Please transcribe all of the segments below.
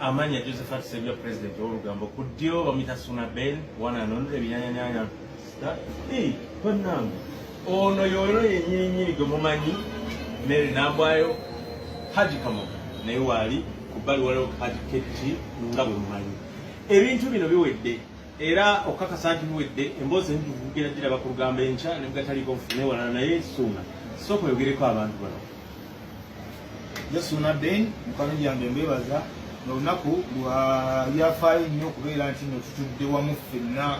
amanya Josephat Ssebya president w'olugambo ku ddyo bamuyita Suna Ben wananonera ebinyanyanyanya tonnange ono yono yennyini gwe mumanyi Mary Nambwayo Haji Kamoga naye waali ku bbali waliwo Haji Ketti nga bwe mumanyi ebintu bino biwedde era okakasa nti biwedde emboozi entuvugira giraba ku lugambo enkya ne bwegataliko nfune walala naye Suna sooka oyogereko abantu bano Suna Ben mukwano gyange mbebaza n'olunaku lwafaayo nnyo okubeera nti no tutudde wamu ffenna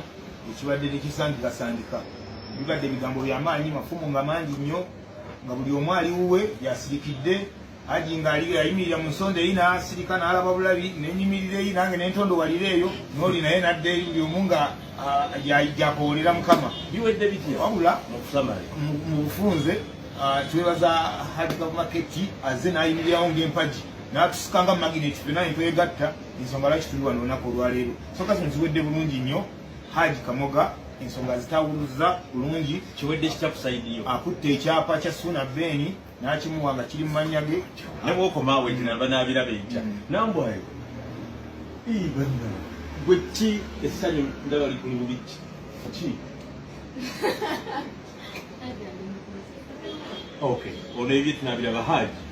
ekibadde tekisandikasandika bibadde ebigambo by'amaanyi mafumu nga mangi nnyo nga buli omu ali wuwe yasirikidde Haji ng'ali ayimirira mu nsonda eyi n'asirika n'alaba bulabi n'enyimirira eyi nange n'entondowalira eyo n'oli naye nadde eri buli omu nga yakoolera Mukama biwedde bitya wabula mu bufunze twebaza Haji Ketti azze n'ayimirirawo ng'empagi n'atusuka nga magineti ffenna ne twegatta ensonga lwaki tuli wano olunaku olwaleero soka zino ziwedde bulungi nnyo Haji Kamoga ensonga zitawuluza bulungi kiwedde kitakusaidiyo akutte ekyapa kya Suna Ben n'akimuwa nga kiri mu mannya ge ne bw'okomaawo ekinaba n'abiraba enkya Nambwayo banna gwe ki essanyu ndaba likuli bubiki ki okay ono ebyo tunabiraba Haji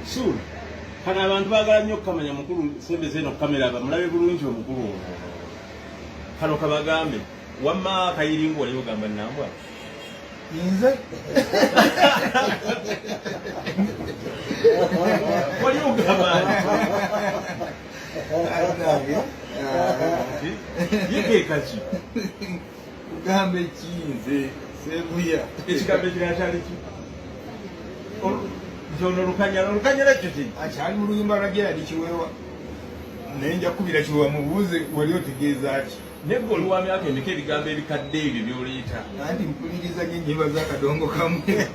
Sure. Kana abantu baagala nnyo okukamanya mukulu sembeze eno kamera bamulabe bulungi omukulu ono kano kabagambe wamma akayiringo wali ogamba Nambwa nze wali ogamba yekekaki kugambe kinze sebuya ekigambo ekirala kyali ki Jono lukanyala chuti. Achali mu luyimba lwa Gerald Kiwewa. Nenja kubira Kiwewa mubuze wali otegeeza ati. Nebo luwa myaka emike ebigambo ebikadde ebyo by'oliyita. Andi mpuliriza nyimba za kadongo kamwe.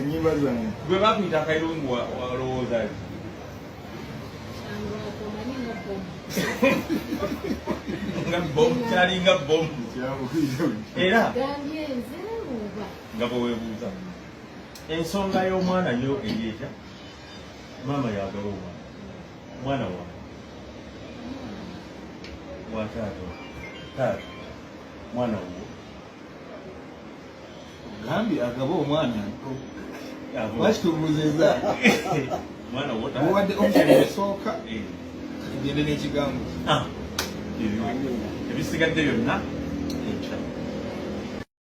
Nyimba zange. Gwe bakuyita akayirungu walowooza ki? Nga bomu kyali nga bomu. Era nga bwe weebuuza. Ensonga y'omwana yo eryetya maama yagaba omwana wa taata mwana wo gambi agaba omwana lwaki tubuuzizza mwana wo obadde omusooka tugende n'ekigambo ebisigadde byonna